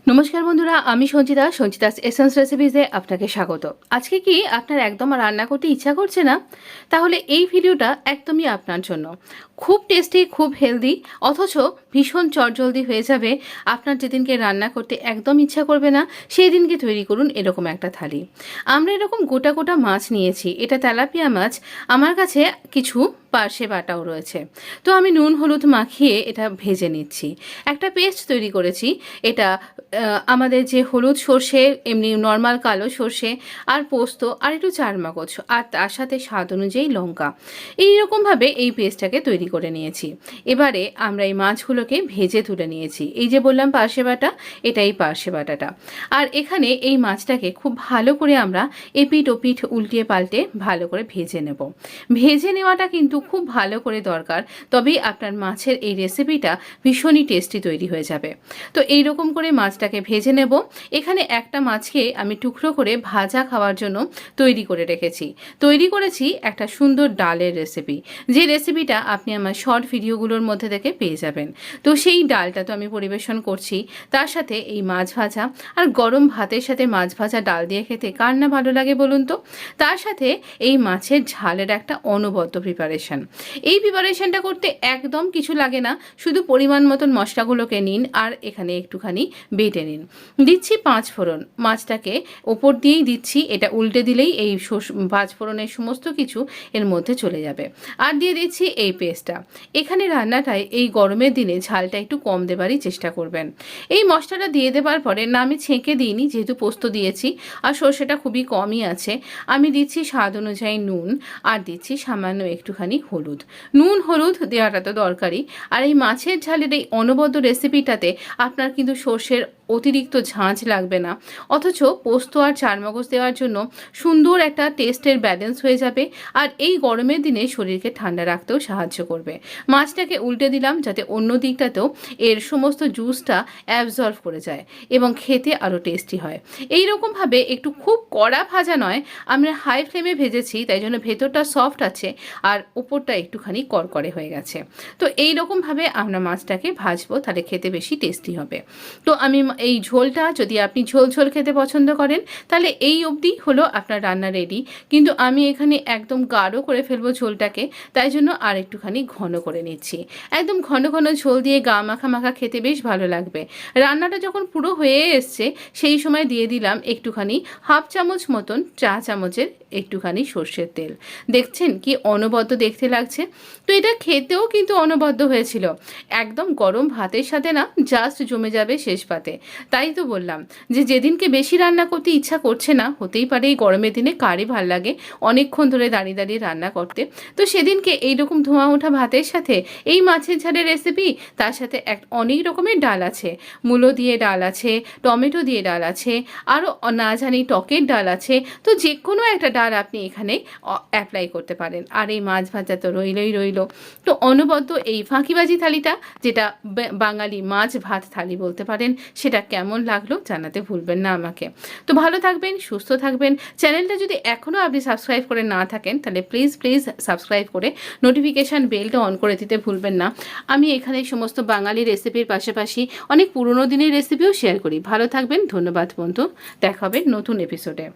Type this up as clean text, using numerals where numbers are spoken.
নমস্কার বন্ধুরা, আমি সঞ্চিতাস এসেন্স রেসিপিসে আপনাকে স্বাগত। আজকে কি আপনার একদম রান্না করতে ইচ্ছা করছে না? তাহলে এই ভিডিওটা একদমই আপনার জন্য। খুব টেস্টি, খুব হেলদি, অথচ ভীষণ চটজলদি হয়ে যাবে। আপনার যেদিনকে রান্না করতে একদম ইচ্ছা করবে না সেই দিনকে তৈরি করুন এরকম একটা থালি। আমরা এরকম গোটা গোটা মাছ নিয়েছি। এটা তেলাপিয়া মাছ। আমার কাছে কিছু পার্শে বাটাও রয়েছে। তো আমি নুন হলুদ মাখিয়ে এটা ভেজে নিচ্ছি। একটা পেস্ট তৈরি করেছি। এটা আমাদের যে হলুদ সর্ষে, এমনি নর্মাল কালো সর্ষে আর পোস্ত আর একটু চারমগজ আর তার সাথে স্বাদ অনুযায়ী লঙ্কা, এইরকমভাবে এই পেস্টটাকে তৈরি করে নিয়েছি। এবারে আমরা এই মাছগুলোকে ভেজে তুলে নিয়েছি। এই যে বললাম পার্শে বাটা, এটাই পার্শে বাটাটা। আর এখানে এই মাছটাকে খুব ভালো করে আমরা এপিঠ ওপিঠ উল্টিয়ে পাল্টে ভালো করে ভেজে নেব। ভেজে নেওয়াটা কিন্তু খুব ভালো করে দরকার, তবেই আপনার মাছের এই রেসিপিটা ভীষণই টেস্টি তৈরি হয়ে যাবে। তো এইরকম করে মাছটাকে ভেজে নেব। এখানে একটা মাছকে আমি টুকরো করে ভাজা খাওয়ার জন্য তৈরি করে রেখেছি। তৈরি করেছি একটা সুন্দর ডালের রেসিপি, যে রেসিপিটা আপনি আমার শর্ট ভিডিওগুলোর মধ্যে থেকে পেয়ে যাবেন। তো সেই ডালটা তো আমি পরিবেশন করছি, তার সাথে এই মাছ ভাজা। আর গরম ভাতের সাথে মাছ ভাজা ডাল দিয়ে খেতে কার না ভালো লাগে বলুন তো। তার সাথে এই মাছের ঝালের একটা অনবদ্য প্রিপারেশন। এই প্রিপারেশনটা করতে একদম কিছু লাগে না, শুধু পরিমাণ মতন মশলাগুলোকে নিন আর এখানে একটুখানি বেটে নিন। দিচ্ছি 5 ফোড়ন, মাছটাকে ওপর দিয়েই দিচ্ছি। এটা উল্টে দিলেই এই 5 ফোড়নের সমস্ত কিছু এর মধ্যে চলে যাবে। আর দিয়ে দিচ্ছি এই পেস্টটা। এখানে রান্নাটায় এই গরমের দিনে ঝালটা একটু কম দেবারই চেষ্টা করবেন। এই মশলাটা দিয়ে দেওয়ার পরে না আমি ছেঁকে দিইনি, যেহেতু পোস্ত দিয়েছি আর সর্ষেটা খুবই কমই আছে। আমি দিচ্ছি স্বাদ অনুযায়ী নুন আর দিচ্ছি সামান্য একটুখানি হলুদ। নুন হলুদ দেওয়াটা তো দরকারই। আর এই মাছের ঝালের এই অনবদ্য রেসিপিটাতে আপনার কিন্তু সর্ষের অতিরিক্ত ঝাঁঝ লাগবে না, অথচ পোস্ত আর চারমগজ দেওয়ার জন্য সুন্দর একটা টেস্টের ব্যালেন্স হয়ে যাবে। আর এই গরমের দিনে শরীরকে ঠান্ডা রাখতেও সাহায্য করবে। মাছটাকে উল্টে দিলাম যাতে অন্য দিকটাতেও এর সমস্ত জুসটা অ্যাবজর্ব করে যায় এবং খেতে আরও টেস্টি হয়। এই রকমভাবে একটু খুব কড়া ভাজা নয়, আমরা হাই ফ্লেমে ভেজেছি, তাই জন্য ভেতরটা সফট আছে আর উপরটা একটুখানি করকরে হয়ে গেছে। তো এই রকমভাবে আমরা মাছটাকে ভাজবো, তাহলে খেতে বেশি টেস্টি হবে। তো আমি এই ঝোলটা, যদি আপনি ঝোল ঝোল খেতে পছন্দ করেন তাহলে এই অবধি হলো আপনার রান্না রেডি। কিন্তু আমি এখানে একদম গাঢ় করে ফেলবো ঝোলটাকে, তাই জন্য আর একটুখানি ঘন করে নিচ্ছি। একদম ঘন ঘন ঝোল দিয়ে গা মাখা মাখা খেতে বেশ ভালো লাগবে। রান্নাটা যখন পুরো হয়ে এসছে সেই সময় দিয়ে দিলাম একটুখানি হাফ চামচ মতন, চা চামচের একটুখানি সর্ষের তেল। দেখছেন কি অনবদ্য দেখতে লাগছে। তো এটা খেতেও কিন্তু অনবদ্য হয়েছিল। একদম গরম ভাতের সাথে না জাস্ট জমে যাবে শেষ পাতে। তাই তো বললাম যে যেদিনকে বেশি রান্না করতে ইচ্ছা করছে না, হতেই পারে এই গরমের দিনে কারই ভাল লাগে অনেকক্ষণ ধরে দাঁড়িয়ে দাঁড়িয়ে রান্না করতে, তো সেদিনকে এইরকম ধোঁয়া ওঠা ভাতের সাথে এই মাছের ঝালের রেসিপি, তার সাথে অনেক রকমের ডাল আছে। মূলো দিয়ে ডাল আছে, টমেটো দিয়ে ডাল আছে, আরও না জানি টকের ডাল আছে। তো যে কোনো একটা ডাল আপনি এখানে অ্যাপ্লাই করতে পারেন। আর এই মাছ ভাজা তো রইলই রইল। তো অনবদ্য এই ফাঁকিবাজি থালিটা, যেটা বাঙালি মাছ ভাত থালি বলতে পারেন, সেটা কেমন লাগলো জানাতে ভুলবেন না আমাকে। তো ভালো থাকবেন, সুস্থ থাকবেন। চ্যানেলটা যদি এখনও আপনি সাবস্ক্রাইব করে না থাকেন তাহলে প্লিজ সাবস্ক্রাইব করে নোটিফিকেশান বেলটা অন করে দিতে ভুলবেন না। আমি এখানে সমস্ত বাঙালি রেসিপির পাশাপাশি অনেক পুরনো দিনের রেসিপিও শেয়ার করি। ভালো থাকবেন, ধন্যবাদ বন্ধু। দেখা হবে নতুন এপিসোডে।